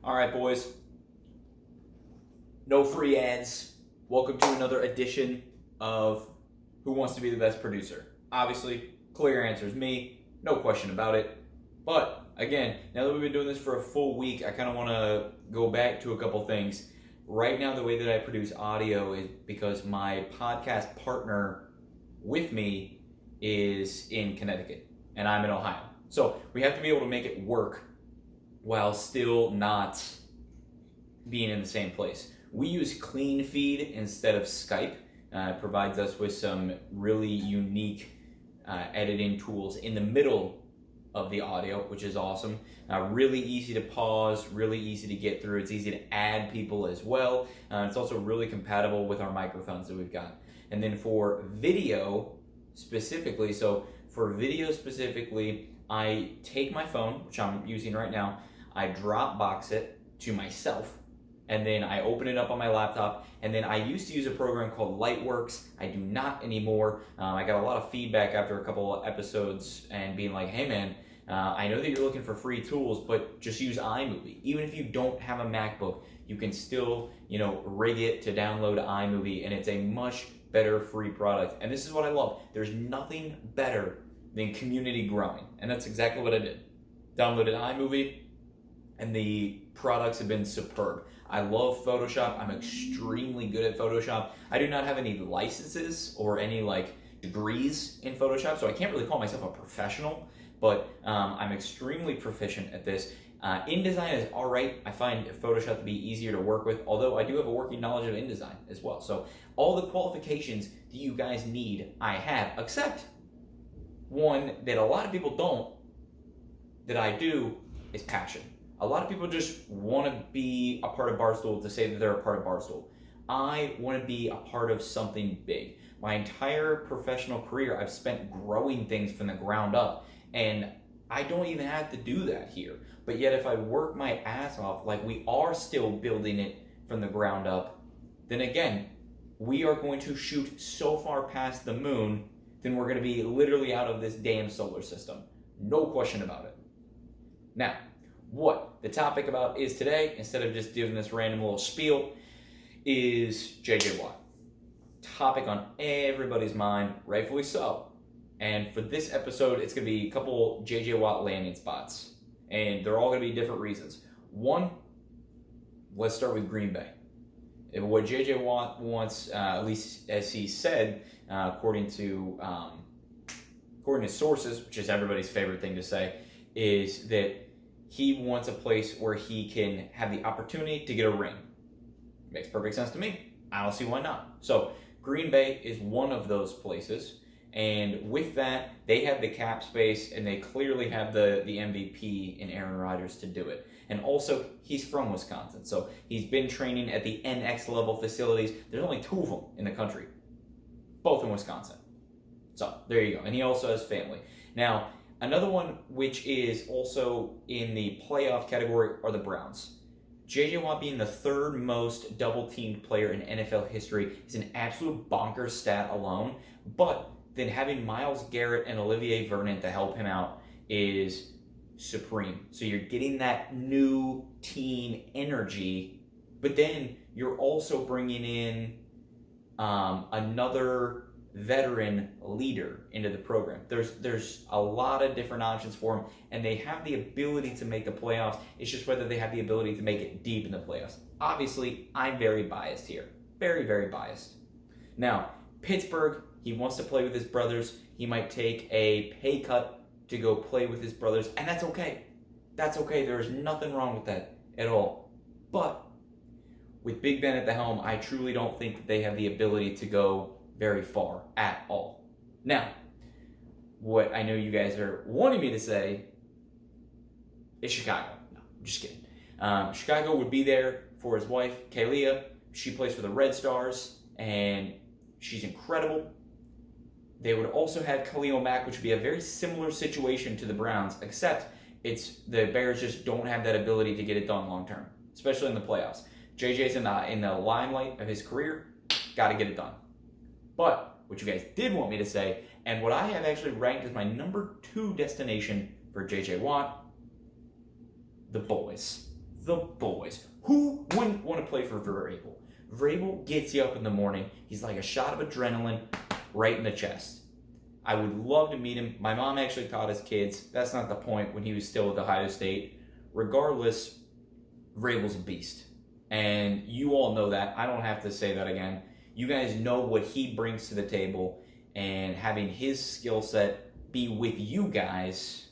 All right, boys. No free ads. Welcome to another edition of Who Wants to Be the Best Producer. Obviously, clear answer is me. No question about it. But again, now that we've been doing this for a full week, I kind of want to go back to a couple things. Right now, the way that I produce audio is because my podcast partner with me is in Connecticut and I'm in Ohio. So we have to be able to make it work while still not being in the same place. We use Clean Feed instead of Skype. It provides us with some really unique editing tools in the middle of the audio, which is awesome. Really easy to pause, really easy to get through. It's easy to add people as well. It's also really compatible with our microphones that we've got. And then for video specifically, I take my phone, which I'm using right now, I Dropbox it to myself, and then I open it up on my laptop, and then I used to use a program called Lightworks. I do not anymore. I got a lot of feedback after a couple of episodes and being like, hey man, I know that you're looking for free tools, but just use iMovie. Even if you don't have a MacBook, you can still, rig it to download iMovie, and it's a much better free product. And this is what I love. There's nothing better than community growing, and that's exactly what I did. Downloaded iMovie, and the products have been superb. I love Photoshop. I'm extremely good at Photoshop. I do not have any licenses or any degrees in Photoshop, so I can't really call myself a professional, but I'm extremely proficient at this. InDesign is all right. I find Photoshop to be easier to work with, although I do have a working knowledge of InDesign as well. So all the qualifications that you guys need, I have, except one that a lot of people don't, that I do, is passion. A lot of people just want to be a part of Barstool to say that they're a part of Barstool. I want to be a part of something big. My entire professional career, I've spent growing things from the ground up, and I don't even have to do that here. But yet if I work my ass off like we are still building it from the ground up, then again, we are going to shoot so far past the moon, then we're going to be literally out of this damn solar system. No question about it. Now, what the topic about is today, instead of just giving this random little spiel, is JJ Watt. Topic on everybody's mind, rightfully so. And for this episode, it's going to be a couple JJ Watt landing spots. And they're all going to be different reasons. One, let's start with Green Bay. What JJ Watt wants, at least as he said, according to sources, which is everybody's favorite thing to say, is that he wants a place where he can have the opportunity to get a ring. Makes perfect sense to me. I don't see why not. So Green Bay is one of those places. And with that, they have the cap space, and they clearly have the MVP in Aaron Rodgers to do it. And also, he's from Wisconsin, so he's been training at the NX level facilities. There's only 2 of them in the country, both in Wisconsin. So there you go. And he also has family. Now, another one which is also in the playoff category are the Browns. JJ Watt being the 3rd most double-teamed player in NFL history is an absolute bonkers stat alone, but then having Myles Garrett and Olivier Vernon to help him out is supreme. So you're getting that new team energy, but then you're also bringing in another veteran leader into the program. There's a lot of different options for them, and they have the ability to make the playoffs. It's just whether they have the ability to make it deep in the playoffs. Obviously, I'm very biased here. Very, very biased. Now, Pittsburgh, he wants to play with his brothers. He might take a pay cut to go play with his brothers, and that's okay. That's okay. There is nothing wrong with that at all. But with Big Ben at the helm, I truly don't think that they have the ability to go very far at all. Now, what I know you guys are wanting me to say is Chicago. No, I'm just kidding. Chicago would be there for his wife, Kalia. She plays for the Red Stars, and she's incredible. They would also have Khalil Mack, which would be a very similar situation to the Browns, except the Bears just don't have that ability to get it done long term, especially in the playoffs. JJ's in the limelight of his career, got to get it done. But what you guys did want me to say, and what I have actually ranked as my number 2 destination for JJ Watt, the boys. the boys. Who wouldn't want to play for Vrabel? Vrabel gets you up in the morning. He's like a shot of adrenaline right in the chest. I would love to meet him. My mom actually taught his kids. That's not the point when he was still with Ohio State. Regardless, Vrabel's a beast. And you all know that. I don't have to say that again. You guys know what he brings to the table. And having his skill set be with you guys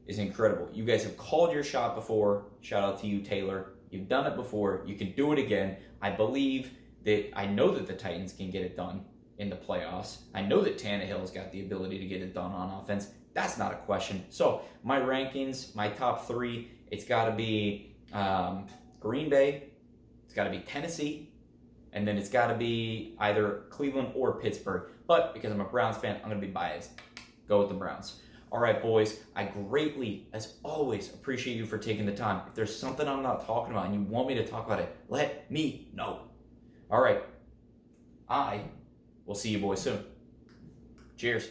is incredible. You guys have called your shot before. Shout out to you, Taylor. You've done it before. You can do it again. I know that the Titans can get it done in the playoffs. I know that Tannehill's got the ability to get it done on offense. That's not a question. So my rankings, my top three, it's got to be Green Bay, it's got to be Tennessee, and then it's got to be either Cleveland or Pittsburgh. But because I'm a Browns fan, I'm going to be biased. Go with the Browns. All right, boys, I greatly, as always, appreciate you for taking the time. If there's something I'm not talking about and you want me to talk about it, let me know. All right, I will see you boys soon. Cheers.